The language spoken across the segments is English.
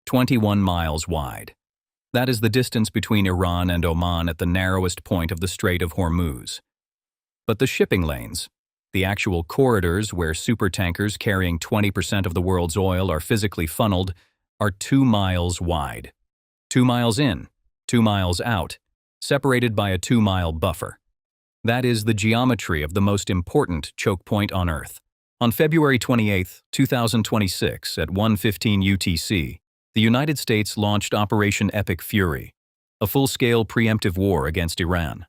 21 miles wide. That is the distance between Iran and Oman at the narrowest point of the Strait of Hormuz. But the shipping lanes, the actual corridors where supertankers carrying 20% of the world's oil are physically funneled, are 2 miles wide. 2 miles in, 2 miles out, separated by a 2-mile buffer. That is the geometry of the most important choke point on Earth. On February 28, 2026, at 1:15 UTC, the United States launched Operation Epic Fury, a full-scale preemptive war against Iran.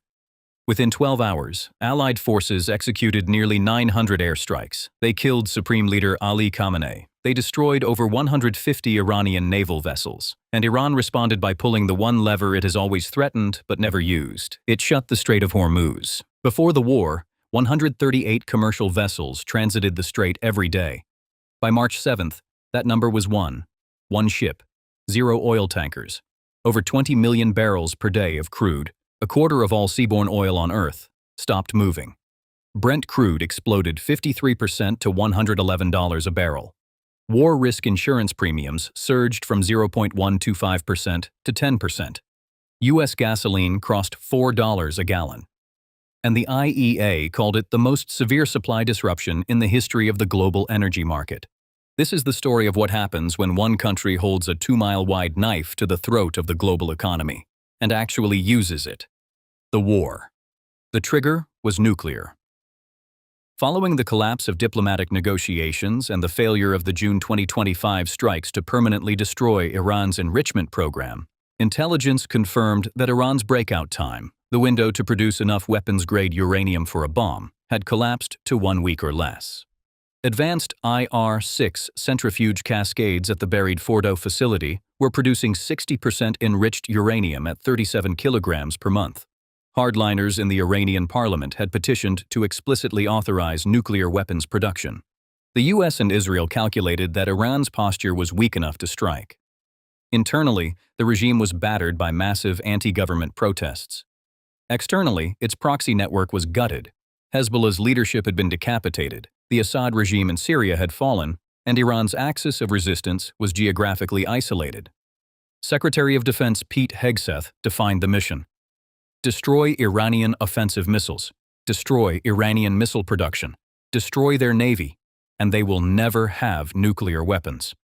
Within 12 hours, Allied forces executed nearly 900 airstrikes. They killed Supreme Leader Ali Khamenei. They destroyed over 150 Iranian naval vessels. And Iran responded by pulling the one lever it has always threatened but never used. It shut the Strait of Hormuz. Before the war, 138 commercial vessels transited the strait every day. By March 7th, that number was one ship, 0 oil tankers, over 20 million barrels per day of crude, a quarter of all seaborne oil on Earth, stopped moving. Brent crude exploded 53% to $111 a barrel. War risk insurance premiums surged from 0.125% to 10%. U.S. gasoline crossed $4 a gallon. And the IEA called it the most severe supply disruption in the history of the global energy market. This is the story of what happens when one country holds a 2-mile-wide knife to the throat of the global economy and actually uses it. The war. The trigger was nuclear. Following the collapse of diplomatic negotiations and the failure of the June 2025 strikes to permanently destroy Iran's enrichment program, intelligence confirmed that Iran's breakout time, the window to produce enough weapons-grade uranium for a bomb, had collapsed to 1 week or less. Advanced IR-6 centrifuge cascades at the buried Fordo facility were producing 60% enriched uranium at 37 kilograms per month. Hardliners in the Iranian parliament had petitioned to explicitly authorize nuclear weapons production. The US and Israel calculated that Iran's posture was weak enough to strike. Internally, the regime was battered by massive anti-government protests. Externally, its proxy network was gutted. Hezbollah's leadership had been decapitated, the Assad regime in Syria had fallen, and Iran's axis of resistance was geographically isolated. Secretary of Defense Pete Hegseth defined the mission. Destroy Iranian offensive missiles, destroy Iranian missile production, destroy their navy, and they will never have nuclear weapons.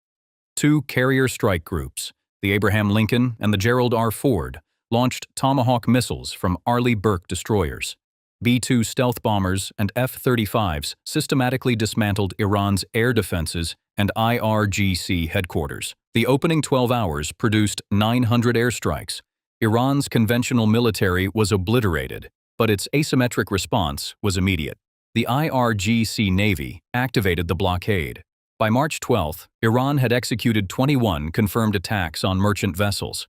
2 carrier strike groups, the Abraham Lincoln and the Gerald R. Ford, launched Tomahawk missiles from Arleigh Burke destroyers. B-2 stealth bombers and F-35s systematically dismantled Iran's air defenses and IRGC headquarters. The opening 12 hours produced 900 airstrikes. Iran's conventional military was obliterated, but its asymmetric response was immediate. The IRGC Navy activated the blockade. By March 12th, Iran had executed 21 confirmed attacks on merchant vessels.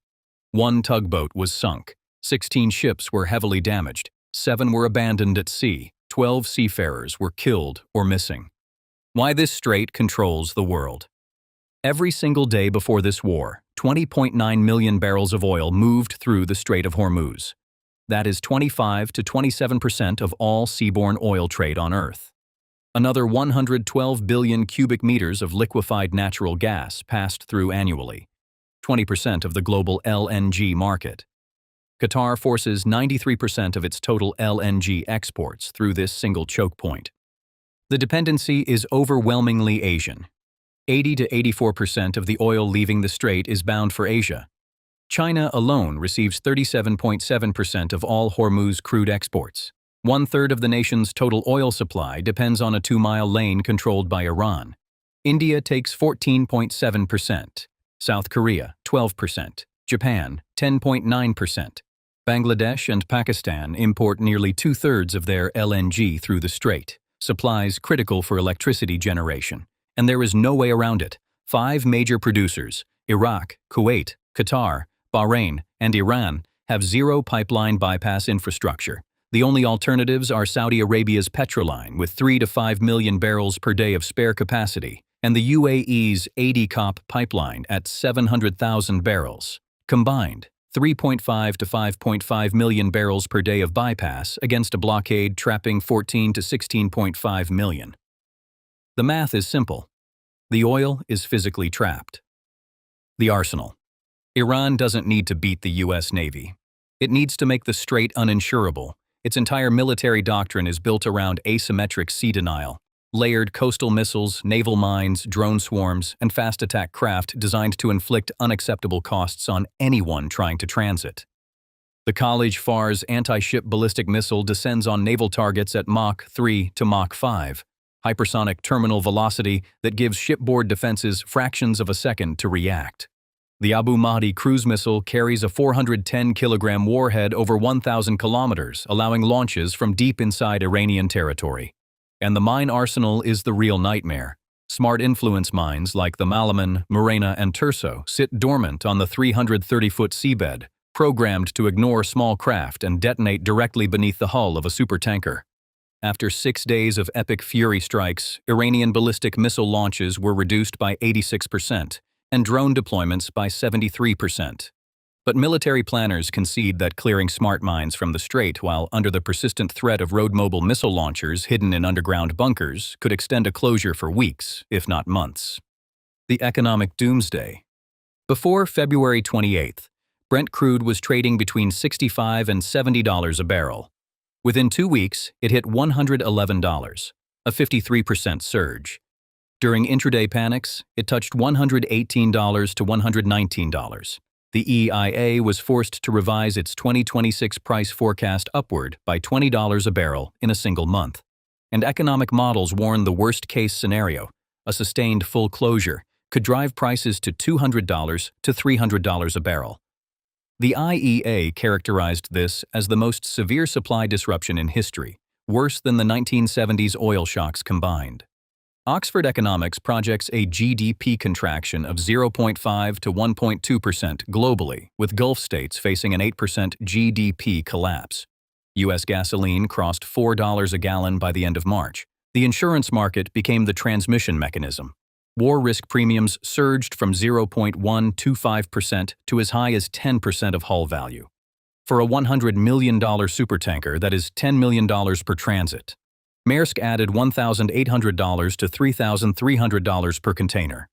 1 tugboat was sunk, 16 ships were heavily damaged, 7 were abandoned at sea, 12 seafarers were killed or missing. Why this strait controls the world. Every single day before this war, 20.9 million barrels of oil moved through the Strait of Hormuz. That is 25 to 27% of all seaborne oil trade on Earth. Another 112 billion cubic meters of liquefied natural gas passed through annually, 20% of the global LNG market. Qatar forces 93% of its total LNG exports through this single choke point. The dependency is overwhelmingly Asian. 80 to 84% of the oil leaving the strait is bound for Asia. China alone receives 37.7% of all Hormuz crude exports. 1/3 of the nation's total oil supply depends on a 2-mile lane controlled by Iran. India takes 14.7%, South Korea 12%, Japan 10.9%. Bangladesh and Pakistan import nearly 2/3 of their LNG through the strait, supplies critical for electricity generation. And there is no way around it. 5 major producers, Iraq, Kuwait, Qatar, Bahrain, and Iran, have zero pipeline bypass infrastructure. The only alternatives are Saudi Arabia's Petroline with 3 to 5 million barrels per day of spare capacity, and the UAE's ADCOP pipeline at 700,000 barrels. Combined, 3.5 to 5.5 million barrels per day of bypass against a blockade trapping 14 to 16.5 million. The math is simple. The oil is physically trapped. The arsenal. Iran doesn't need to beat the U.S. Navy. It needs to make the Strait uninsurable. Its entire military doctrine is built around asymmetric sea denial, layered coastal missiles, naval mines, drone swarms, and fast attack craft designed to inflict unacceptable costs on anyone trying to transit. The College Far's anti-ship ballistic missile descends on naval targets at Mach 3 to Mach 5, hypersonic terminal velocity that gives shipboard defenses fractions of a second to react. The Abu Mahdi cruise missile carries a 410-kilogram warhead over 1,000 kilometers, allowing launches from deep inside Iranian territory. And the mine arsenal is the real nightmare. Smart influence mines like the Malaman, Murena, and Turso sit dormant on the 330-foot seabed, programmed to ignore small craft and detonate directly beneath the hull of a supertanker. After 6 days of epic Fury strikes, Iranian ballistic missile launches were reduced by 86%, and drone deployments by 73%. But military planners concede that clearing smart mines from the strait while under the persistent threat of road-mobile missile launchers hidden in underground bunkers could extend a closure for weeks, if not months. The economic doomsday. Before February 28th, Brent crude was trading between $65 and $70 a barrel. Within 2 weeks, it hit $111, a 53% surge. During intraday panics, it touched $118 to $119. The EIA was forced to revise its 2026 price forecast upward by $20 a barrel in a single month. And economic models warn the worst-case scenario, a sustained full closure, could drive prices to $200 to $300 a barrel. The IEA characterized this as the most severe supply disruption in history, worse than the 1970s oil shocks combined. Oxford Economics projects a GDP contraction of 0.5 to 1.2% globally, with Gulf states facing an 8% GDP collapse. U.S. gasoline crossed $4 a gallon by the end of March. The insurance market became the transmission mechanism. War risk premiums surged from 0.125% to as high as 10% of hull value. For a $100 million supertanker, that is $10 million per transit. Maersk added $1,800 to $3,300 per container.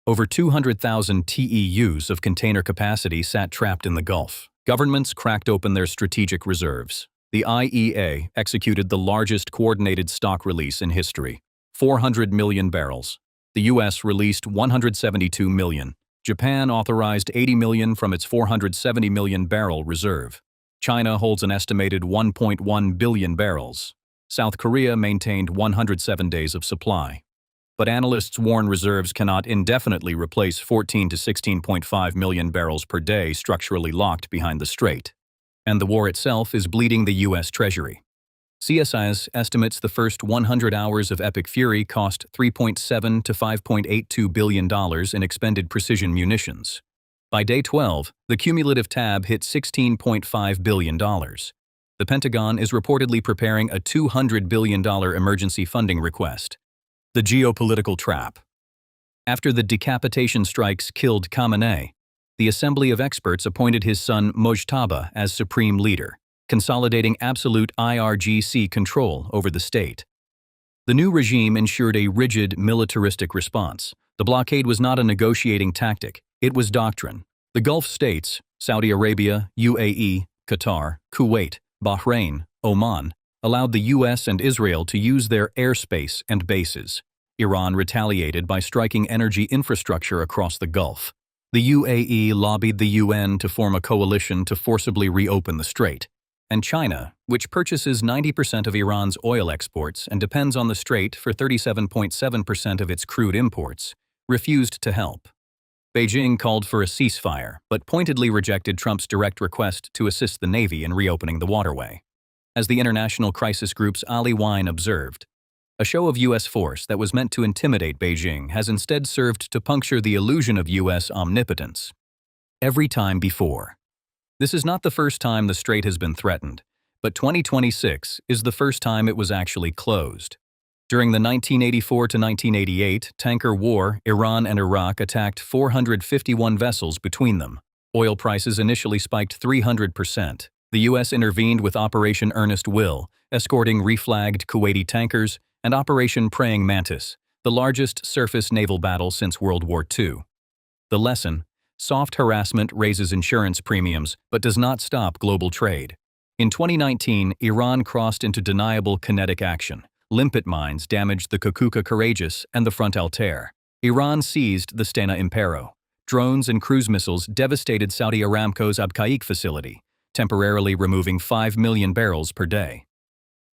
Over 200,000 TEUs of container capacity sat trapped in the Gulf. Governments cracked open their strategic reserves. The IEA executed the largest coordinated stock release in history, 400 million barrels. The U.S. released 172 million. Japan authorized 80 million from its 470 million barrel reserve. China holds an estimated 1.1 billion barrels. South Korea maintained 107 days of supply. But analysts warn reserves cannot indefinitely replace 14 to 16.5 million barrels per day structurally locked behind the strait. And the war itself is bleeding the U.S. Treasury. CSIS estimates the first 100 hours of epic fury cost $3.7 to $5.82 billion in expended precision munitions. By day 12, the cumulative tab hit $16.5 billion. The Pentagon is reportedly preparing a $200 billion emergency funding request. The geopolitical trap. After the decapitation strikes killed Khamenei, the Assembly of Experts appointed his son Mojtaba as Supreme Leader, consolidating absolute IRGC control over the state. The new regime ensured a rigid, militaristic response. The blockade was not a negotiating tactic, it was doctrine. The Gulf states, Saudi Arabia, UAE, Qatar, Kuwait, Bahrain, Oman, allowed the U.S. and Israel to use their airspace and bases. Iran retaliated by striking energy infrastructure across the Gulf. The UAE lobbied the UN to form a coalition to forcibly reopen the strait. And China, which purchases 90% of Iran's oil exports and depends on the strait for 37.7% of its crude imports, refused to help. Beijing called for a ceasefire, but pointedly rejected Trump's direct request to assist the Navy in reopening the waterway. As the International Crisis Group's Ali Wine observed, a show of U.S. force that was meant to intimidate Beijing has instead served to puncture the illusion of U.S. omnipotence. Every time before. This is not the first time the strait has been threatened, but 2026 is the first time it was actually closed. During the 1984 to 1988 tanker war, Iran and Iraq attacked 451 vessels between them. Oil prices initially spiked 300%. The U.S. intervened with Operation Earnest Will, escorting reflagged Kuwaiti tankers, and Operation Praying Mantis, the largest surface naval battle since World War II. The lesson: Soft harassment raises insurance premiums but does not stop global trade. In 2019, Iran crossed into deniable kinetic action. Limpet mines damaged the Kukuka Courageous and the Front Altair. Iran seized the Stena Impero. Drones and cruise missiles devastated Saudi Aramco's Abqaiq facility, temporarily removing 5 million barrels per day.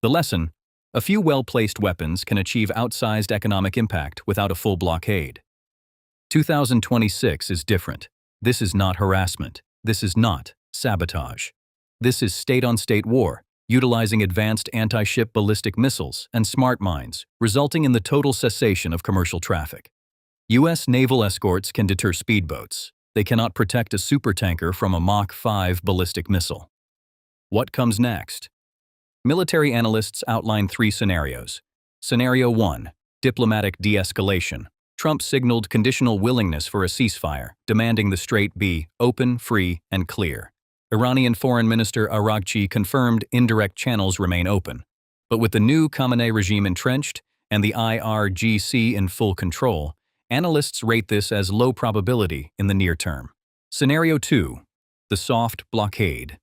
The lesson: a few well-placed weapons can achieve outsized economic impact without a full blockade. 2026 is different. This is not harassment. This is not sabotage. This is state-on-state war, utilizing advanced anti-ship ballistic missiles and smart mines, resulting in the total cessation of commercial traffic. U.S. naval escorts can deter speedboats. They cannot protect a supertanker from a Mach 5 ballistic missile. What comes next? Military analysts outline 3 scenarios. Scenario 1: diplomatic de-escalation. Trump signaled conditional willingness for a ceasefire, demanding the strait be open, free, and clear. Iranian Foreign Minister Araghchi confirmed indirect channels remain open. But with the new Khamenei regime entrenched and the IRGC in full control, analysts rate this as low probability in the near term. Scenario 2: the soft blockade.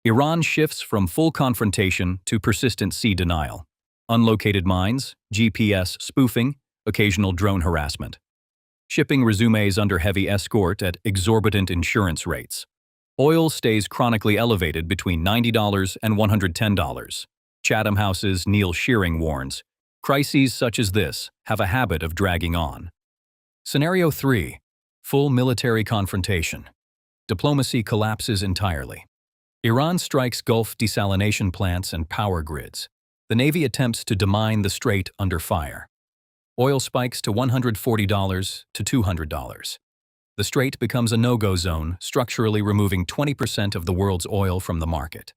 Iran shifts from full confrontation to persistent sea denial. Unlocated mines, GPS spoofing, occasional drone harassment. Shipping resumes under heavy escort at exorbitant insurance rates. Oil stays chronically elevated between $90 and $110. Chatham House's Neil Shearing warns, crises such as this have a habit of dragging on. Scenario 3: full military confrontation. Diplomacy collapses entirely. Iran strikes Gulf desalination plants and power grids. The Navy attempts to demine the strait under fire. Oil spikes to $140 to $200. The strait becomes a no-go zone, structurally removing 20% of the world's oil from the market.